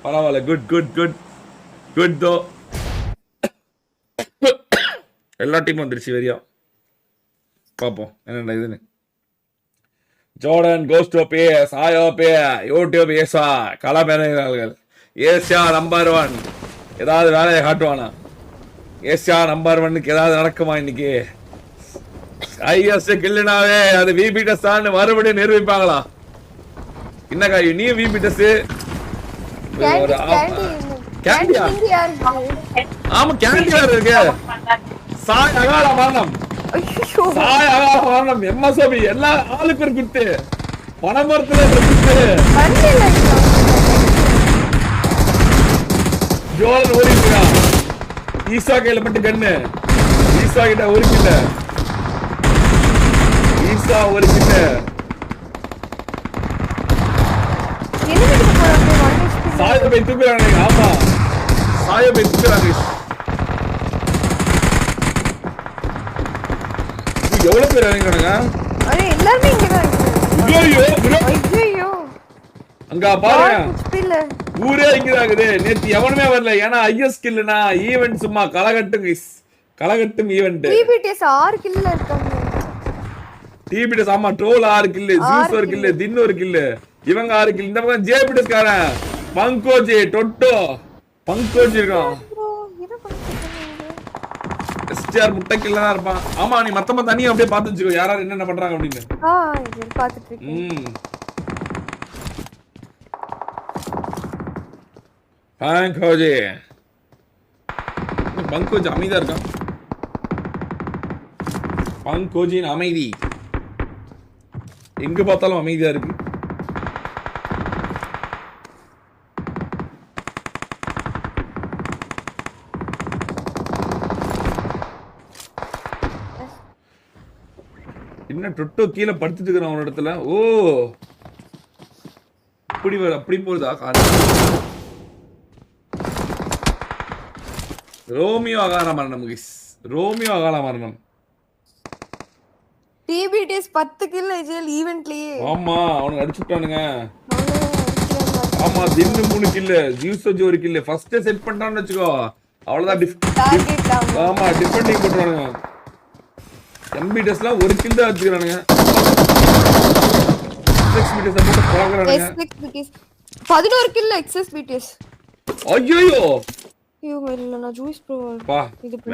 பரவாயில்ல. Good good good good தோ. எல்லா டீமும் வந்துருச்சு வெறியா. பார்ப்போம் என்னென்ன இதுன்னு. ஜோர்டன் கோஸ் டு பிஎஸ், ஆயோ பே யூடியூப் ஏசா களமிறங்குகிறார்கள். ஏசியா நம்பர் 1 ஏதாவது வேலையை காட்டுவானா? ஏசியா நம்பர் 1க்கு ஏதாவது நடக்குமா இன்னைக்கு? ஐஎஸ் கில்லுனாவே அது விபிடஸ் தான் மறுபடியும் நிரூபிப்பாங்களா? என்னக்கா நீ விபிடஸ்? கேண்டியா? ஆமா கேண்டியா இருக்கு. சாய் அகால மரணம், சாய் அகால மரணம். எம்எஸ்ஓபி எல்லா ஆளுக்கு ஒரு குத்து, பணமரத்துல குத்து. ஜோலன் ஓடிக்கிறா. ஈசா கையில மட்டும் கண்ணு. ஈசா கிட்ட ஒரு கில்ல. ஈசா ஒரு கில்ல. சாயபை தூக்குறாங்க. ஆமா சாயபை தூக்குறாங்க. எவ்வளவு பேர் இறங்குறாங்க? அரே எல்லாரும் இங்க தான் இருக்காங்க. ஐயோ அங்க பாருங்க, ஊரே இங்க இருக்குது. நேத்து எவனுமே வரல. ஏன்னா ஐஎஸ் கில்லுனா ஈவென்ட் சும்மா கலகட்டும் கைஸ், கலகட்டும் ஈவென்ட். டிபிடிஎஸ் 6 கில்ல இருக்காங்க. டிபிடிஎஸ் ஆமா ட்ரோல் 6 கில், ஜூஸ் ஒரு கில், தின் ஒரு கில், இவங்க 6 கில். இந்த பக்கம் ஜேபிடிஎஸ் காரன் பங்கோஜி டொட்டோ பங்கோஜி இருக்கான். எஸ்டிஆர் முட்டை கில்ல தான் இருப்பான். ஆமா நீ மத்தமா தனியா அப்படியே பாத்து வச்சுக்கோ யாராரு என்னென்ன பண்றாங்க அப்படின்னு. இது பாத்துட்டு இருக்கேன். பங்கோஜி பங்கோஜி அமைதியா இருக்கான். பங்கோஜின் அமைதி எங்க பார்த்தாலும் அமைதியா இருக்கு. என்ன டொட்டோ கீழே படுத்துட்டு இருக்கிறான் ஒரு இடத்துல. ஓ இப்படி அப்படி போகுதா? ரோமியோ அகால மரணம் கைஸ், ரோமியோ அகால மரணம். டிபிடிஎஸ் 10 கில் ஏஜல் ஈவென்ட்லயே. ஆமா அவனுக்கு அடிச்சுட்டானுங்க. ஆமா தின்னு 3 கில், ஜூஸ் ஒரு கில். ஃபர்ஸ்ட் செட் பண்ணிட்டான்னு வெச்சுக்கோ அவ்வளவுதான். டார்கெட் ஆமா டிஃபெண்டிங் போட்டுறானுங்க. எம்பிடிஎஸ்லாம் ஒரு கில் தான் வச்சுக்கிறானுங்க. எக்ஸ்பிடிஎஸ் போட்டு போறானுங்க. எக்ஸ்பிடிஎஸ் 11 கில் எக்ஸ்பிடிஎஸ். ஐயோ ஐயோ இல்ல நான் ஜூஸ் ப்ரோ பா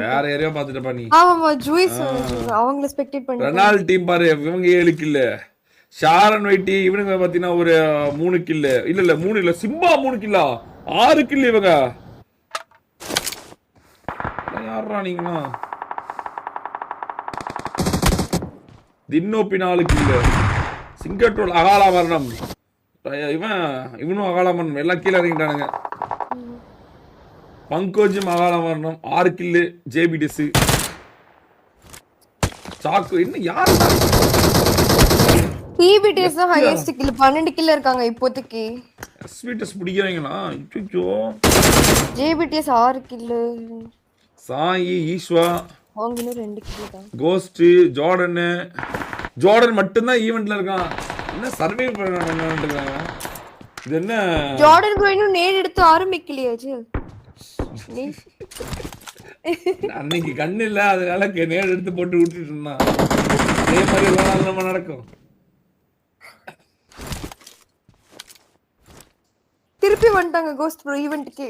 வேற ஏரியா பாத்துட்டப்பா நீ. ஆமா ஜூஸ் அவங்கள ஸ்பெக்டேட் பண்ணி. ரெனால் டீம் பாரு, இவங்க 7 கில், ஷாரன் வைட்டி இவனுங்க பாத்தீங்கன்னா ஒரு 3 கில். இல்ல 3 இல்ல சிம்பா 3 கில்லா, 6 கில் இவங்க. யாரா நீங்களா? தின்னோப்பி 4 கில், சிங்கட்டோல் அகால மரணம். இவனும் அகால மரணம். எல்லாம் கீழே இறங்கிட்டானுங்க. பங்கோஜும் அகால மரணம் 6 கில். ஜேபிடிஎஸ் சாக்கு என்ன யாரு? டிபிடிஎஸ் தான் ஹையஸ்ட் கில் 12 கில் இருக்காங்க இப்போதைக்கு. எஸ்பிடிஎஸ் பிடிக்கிறீங்களா? ஐயோ ஜேபிடிஎஸ் 6 கில். சாயி ஈஸ்வா அவங்க இன்னும் 2 கில் தான். கோஸ்ட் ஜோர்டன் மட்டும் தான் ஈவென்ட்ல இருக்கான். என்ன சர்வே பண்ணறாங்க? இது என்ன ஜோர்டன் ப்ரோ இன்னும் நேட் எடுத்து ஆரம்பிக்கலையா ஜி? அன்னைக்கு கண்ணு இல்ல அதனால நேட் எடுத்து போட்டு விட்டுட்டு இருந்தான். அதே மாதிரி எல்லாம் நம்ம நடக்கும். திருப்பி வந்துட்டாங்க கோஸ்ட் ப்ரோ ஈவென்ட்க்கு.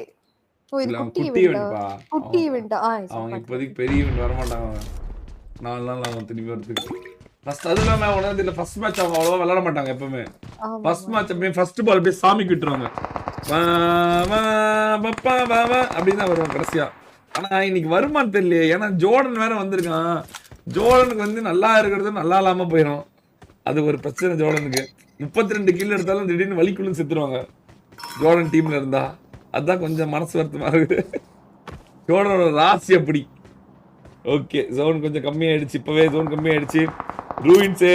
ஓ இது குட்டி ஈவென்ட்டா? குட்டி ஈவென்ட்டா? அவங்க இப்போதைக்கு பெரிய ஈவென்ட் வர மாட்டாங்க. 4 நாள் ஆகும் திரும்பி வரதுக்கு. ஃபர்ஸ்ட் அதுல நான் உனது இல்ல ஃபர்ஸ்ட் மேட்ச் அவங்க அவ்வளவா விளையாட மாட்டாங்க எப்பவுமே. ஃபர்ஸ்ட் மேட்ச் அப்படியே ஃபர்ஸ்ட் பால் அப்படியே சாமி கிட்டுறாங்க. அப்படின்னு தான் வருவாங்க கடைசியா. ஆனா இன்னைக்கு வருமானு தெரியலையே. ஏன்னா ஜோர்டன் வேற வந்திருக்கான். ஜோர்டனுக்கு வந்து நல்லா இருக்கிறது நல்லா இல்லாம போயிடும். அது ஒரு பிரச்சனை ஜோர்டனுக்கு. 32 கில் எடுத்தாலும் திடீர்னு வலிக்குள்ள செத்துருவாங்க ஜோர்டன் டீம்ல இருந்தா. அதுதான் கொஞ்சம் மனசு வருத்தமா இருக்குது. ஜோர்டனோட ராசி அப்படி. ஓகே ஜோன் கொஞ்சம் கம்மியாயிடுச்சு. இப்பவே ஜோன் கம்மியாயிடுச்சு. ரூயின்ஸு,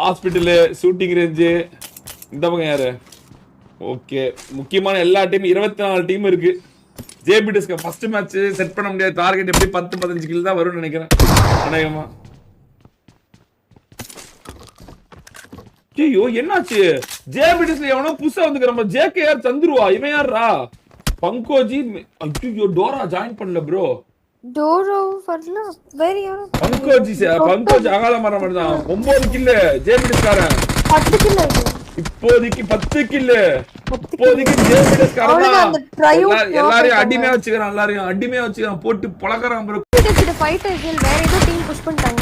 ஹாஸ்பிட்டலு, ஷூட்டிங் ரேஞ்சு, இந்த பக்கம் யாரு? ஓகே முக்கியமான எல்லா டீமும் 24 டீம் இருக்கு. ஜேபிடிஎஸ்க்கு ஃபர்ஸ்ட் மேட்ச் செட் பண்ண முடியாது. டார்கெட் எப்படி 10-15 கில் தான் வரும்னு நினைக்கிறேன் அநேகமா. ஐயோ என்னாச்சு? ஜேபிடிஸ்ல எவனோ புதுசா வந்துக்கிறோம். ஜேகேஆர் சந்துருவா இவன் யாரா? பங்கோஜி. ஐயோ டோரா ஜாயின் பண்ணல ப்ரோ. டோரோ வரல. வேற யாரோ பங்கோஜி அகால மரம் தான். 9 கில் ஜேபிடிஸ்காரன். 10 கில் ஆயிடுச்சு. இப்போதைக்கு 10 கில். இப்போதைக்கு ஜேபிடிஸ்காரன் எல்லாரையும் அடிமையா வச்சுக்கிறான். எல்லாரையும் அடிமையா வச்சுக்கிறான். போட்டு பழக்கறான் ப்ரோ. இது ஃபைட்டர் ஹில் வேற ஏதோ டீம் புஷ் பண்ணிட்டாங்க.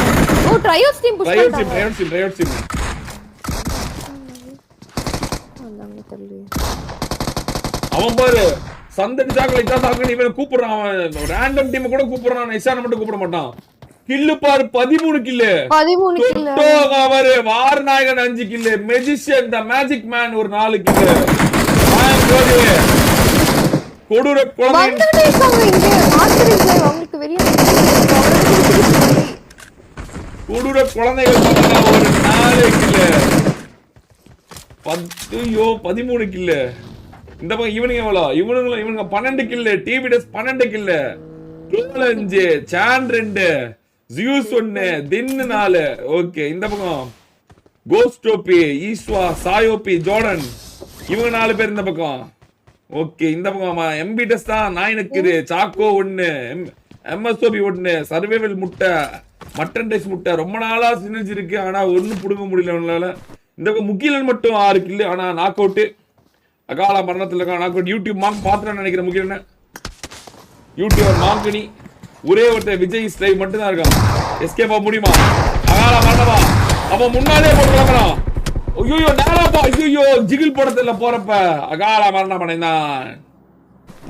ஓ ட்ரையோஸ் டீம் புஷ் பண்ணிட்டாங்க. Triose team. அவன் பாரு சந்தடி சாக்லேட் தான் சாக்லேட் இவன் கூப்பிடுறான். அவன் ரேண்டம் டீம் கூட கூப்பிடுறான். இசான மட்டும் கூப்பிட மாட்டான். கில்லு பாரு 13 கில்லு. 13 கில்லு. அவர் வாரநாயகன் 5 கில்லு. மேஜிஷியன் தி மேஜிக் மேன் ஒரு 4 கில்லு. கொடூர குழந்தை அவங்களுக்கு வெறியா கொடூர குழந்தைகள் ஒரு 4 கில்லு. 13 கில்லு. இந்த பக்கம் இவனுங்க எவ்வளோ? இவனுங்க 12 கில்லு. டிபிடஸ் 12 கில்லு. 5 சான் 2 ஜியூஸ் 1 தின்னு 4. ஓகே இந்த பக்கம் கோஸ்டோபி ஈஸ்வா சாயோபி ஜோர்டன் இவங்க 4 பேர் இந்த பக்கம். ஓகே இந்த பக்கம் எம்பிடஸ் தான் நாயினுக்குது. சாக்கோ 1 எம்எஸ்ஓபி 1 சர்வைவல் முட்டை மட்டன் ரைஸ் முட்டை. ரொம்ப நாளா சினர்ஜி இருக்கு. ஆனா ஒன்னும் புடுங்க முடியல அவனால. இந்த பக்கம் முகிலன் மட்டும் 6 கில்லு. ஆனா நாக் அவுட் அகால மரணத்துல இருக்கான். Knock out. யூடியூப் மார்க் பாத்துறேன்னு நினைக்கிறேன். முகிலன் யூடியூப் மார்க்கனி ஒரே ஒருத்தர் விஜய் ஸ்லைவ் மட்டும் தான் இருக்கான். எஸ்கேப் ஆக முடியுமா? அகால மரணமா? அப்ப முன்னாலே போட்டு கிளம்புறான். ஐயோ நேராப்பா. ஐயோ ஜிகில் படத்துல போறப்ப அகால மரணம் அடைந்தான்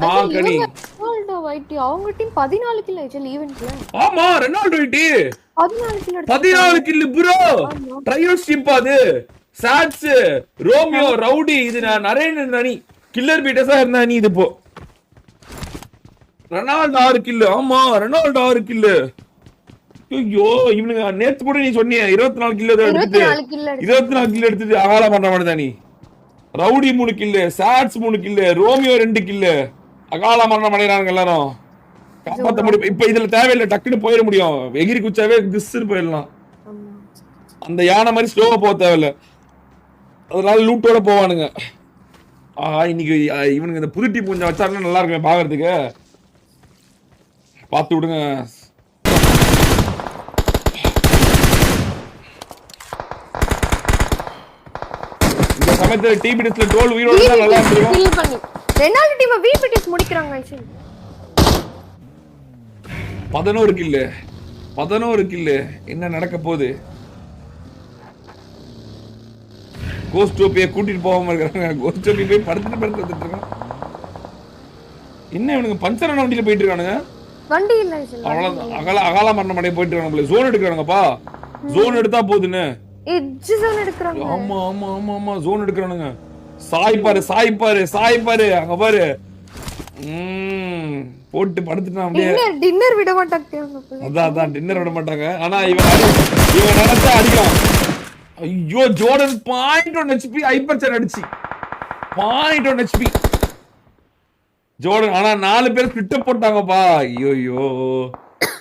மார்க்கனி. ரொனால்டோ வைட்டி அவங்க டீம் 14 கில் ஆச்சு ஈவென்ட்ல. ஆமா ரொனால்டோ வைட்டி 14 கில் ப்ரோ. ட்ரையோஸ் டீம் பாது. சாட்ஸ் ரோமியோ ரவுடி இது நரேன் அணி கில்லர் பீட்டஸா இருந்தா நீ இது போ. ரொனால்டோ 6 கில்லு. ஆமா ரொனால்டோ 6 கில்லு. ஐயோ இவனுங்க நேத்து கூட நீ சொன்னியே 24 கில்லு எடுத்துட்டு 24 கில்லு எடுத்துட்டு அகால பண்ற மாதிரி தான் நீ. ரவுடி 3 கில்லு. சாட்ஸ் 3 கில்லு. ரோமியோ 2 கில்லு. அகால மரணம் அடைறாங்க எல்லாரும். காப்பாத்த முடியும். இப்ப இதுல தேவையில்லை. டக்குன்னு போயிட முடியும். எகிரி குச்சாவே கிஸ்ன்னு போயிடலாம். அந்த யானை மாதிரி ஸ்லோவா போக தேவையில்ல. அதனால லூட்டோட போவானுங்க. இன்னைக்கு இவனுங்க இந்த புது டீம் கொஞ்சம் வச்சாருன்னா நல்லா இருக்குமே பாக்குறதுக்கு. பார்த்து விடுங்க. இந்த சமயத்துல டிபிடிஸ்ல டோல் உயிரோட தான் நல்லா இருக்கும். ரெனால்டோ டீம் விபிடிஸ் முடிக்கறாங்க ஐஷன். 11 கில்லு. 11 கில்லு. என்ன நடக்க போகுது? கோஸ்டோபியை கூட்டிட்டு போகாம இருக்காங்க. கோஸ்டோபி போய் படுத்துட்டு வந்துட்டு இருக்கான். என்ன இவனுங்க பஞ்சரான வண்டியில போயிட்டு இருக்கானுங்க. வண்டி இல்ல ஐஷன். அவ்வளவு அகால மரணம் அடைய போயிட்டு இருக்காங்க. ஜோன் எடுக்கறாங்கப்பா. ஜோன் எடுத்தா போதுன்னு எட்ஜ் ஜோன் எடுக்கறாங்க. ஆமா ஆமா ஆமா ஆமா ஜோன் எடுக்கறானுங்க. சாய் பாரு அங்க பாரு. போட்டு படுத்துட்டான் அப்படியே. டின்னர் விட மாட்டாங்க. அதான் டின்னர் விட மாட்டாங்க. ஆனா இவன் நினைச்சா அடிக்கலாம். ஐயோ ஜோர்டன் 0.1 HP ஹைப்பர் சார்ஜ் அடிச்சு 0.1 HP ஜோர்டன். ஆனா 4 பேர் ஸ்பிட்ட போட்டாங்கப்பா. ஐயோ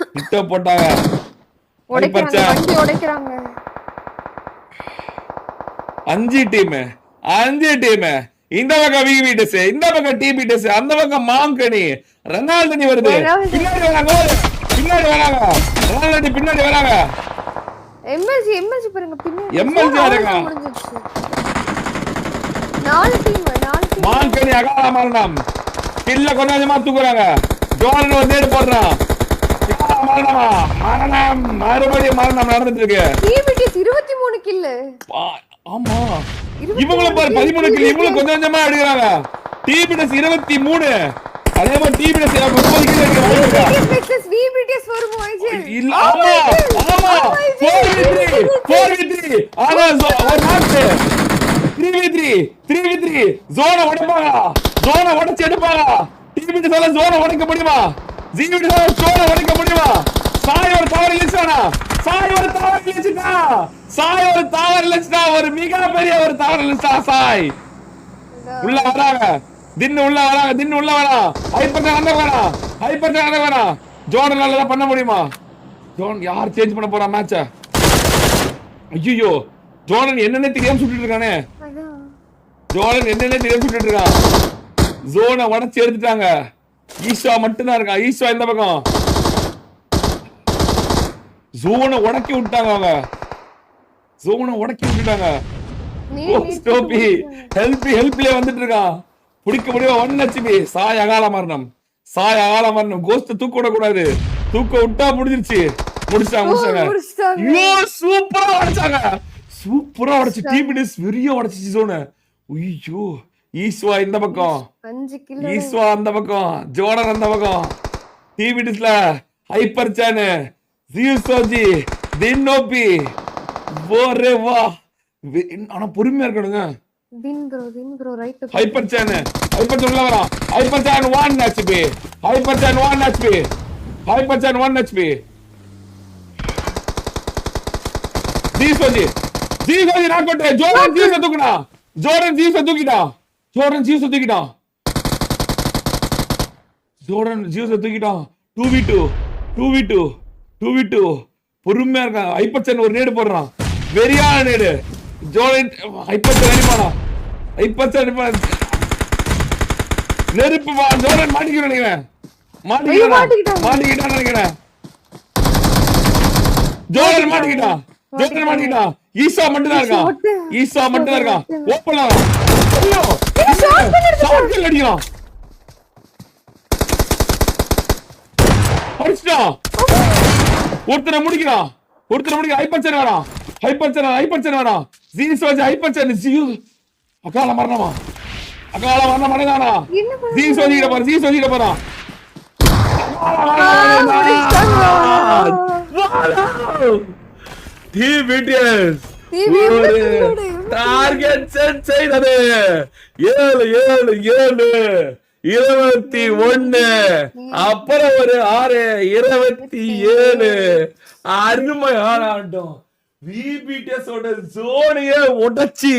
ஸ்பிட்ட போட்டாங்க. ஹைப்பர் சார்ஜ் உடைக்கறாங்க. 5 டீம். இந்த பக்கம் விவிடிஎஸ், இந்த பக்கம் டிபிடிஎஸ், அந்த பக்கம் மாங்கனி. ரெனால்டோ வருது. பின்னாடி வராங்க. ரெனால்டோ பின்னாடி வராங்க. எம்எல்ஜி பாருங்க பின்னாடி. எம்எல்ஜி வராங்க. 4 டீம். மாங்கனி அகால மரணம். கில்ல கொஞ்சமா தூக்குறாங்க. ஜோர்டன் ஒரு நேடு போடுறான். மரணம் மறுபடியும் மரணம் நடந்துட்டு இருக்கு. DPDS 23 kill. ஆமா இவங்களும் பாரு 13 கில். இவங்களும் கொஞ்சமா எடுக்கறாங்க. டிபிடிஎஸ் 23. அதே மாதிரி டிபிடிஎஸ் 30 கில் எடுக்கறாங்க. டிபிடிஎஸ் விபிடிஎஸ் வருமா ஐஜே? இல்ல ஆமா 4v3 ஆனா ஒரு நாக் 3v3 ஜோன உடைச்சு எடுப்பாங்க. டிபிடிஎஸ் ஜோன உடைக்க முடியுமா? ஜிபிடிஎஸ் ஜோன உடைக்க முடியுமா? சாய் ஒரு தவறு இல்லைச்சானா? ஒரு மிகப்பெரிய ஒரு தவறு இல்லைச்சா? சாய் உள்ள வராங்க. தின்னு உள்ள வரான். ஹைப்பர் வேணாம். ஜோர்டன் பண்ண முடியுமா? ஜோர்டன் யார் சேஞ்ச் பண்ண போறா மேட்ச? ஐயோ ஜோர்டன் என்னன்னே தெரியாம சுட்டுட்டு இருக்கானே. அதான். ஜோர்டன் என்னன்னே தெரியாம சுட்டுட்டு இருக்கான். ஜோனை உடச்சு எடுத்துட்டாங்க. ஈஸ்வா மட்டும் தான் இருக்கான். ஈஸ்வா இந்த பக்கம் ஜோனை உடக்கி விட்டாங்க. அவங்க ஜோனை உடக்கி விட்டுட்டாங்க. ஸ்டோபி ஹெல்ப்ல வந்துட்டு இருக்கான். பிடிக்க முடியும். 1 HP சாய் அகால மரணம். சாய் அகால மரணம். கோஸ்ட் தூக்க விட கூடாது. தூக்க விட்டா முடிஞ்சிருச்சு. முடிச்சாங்க. ஐயோ சூப்பரா உடைச்சாங்க. சூப்பரா உடைச்சு டீமிடிஸ் வெறிய உடைச்சிச்சு ஜோனை. ஐயோ ஈஸ்வா இந்த பக்கம் 5 கிலோ. ஈஸ்வா அந்த பக்கம். ஜோர்டன் அந்த பக்கம். டீமிடிஸ்ல ஹைப்பர் சான் ஜியூசோஜி தின்னோபி போரே வா. ஆனா பொறுமையா இருக்கணுங்க. தின் ப்ரோ ரைட். ஹைப்பர் சான் உள்ள வரா. ஹைப்பர் சான் 1 HP. ஹைப்பர் சான் 1 HP. ஹைப்பர் சான் 1 HP. ஜியூசோஜி நாக் அவுட். ஜோர்டன் ஜியூஸ் தூக்குடா. ஜோர்டன் ஜியூஸ் தூக்கிடா. ஜோர்டன் ஜியூஸ் தூக்கிடா. ஜோர்டன் ஜியூஸ் தூக்கிடா. 2v2 பொறுமையா இருக்கான். ஹைப்பர் சான் ஒரு நேடு போடுறான். வெறியான நேடு. ஜோர்டன் ஹைப்பர் சான் அடிப்பானா. ஹைப்பர் சான் அடிப்பான். நெருப்பு ஜோர்டன் மாட்டிக்கிற நினைக்கிறேன். மாட்டிக்கிட்டான் நினைக்கிறேன். ஜோர்டன் மாட்டிக்கிட்டான். ஈசா மட்டும் தான் இருக்கான். ஓப்பன் அடிக்கிறான். அடிச்சிட்டான். ஒருத்தரை முடிக்கிறான். ஹைப்பர் சான் வரான். ஜீஸ் வச்சு ஹைப்பர் சான் அகால மரணமா. அடைதானா. ஜீஸ் வச்சுக்கிட்ட போறான். டார்கெட் செட் செய்தது. 7-7-7-21. அப்புறம் ஒரு 6-27. அருமையான ஆட்டம். விபிடிஎஸ் ஓட ஜோனையே உடைச்சி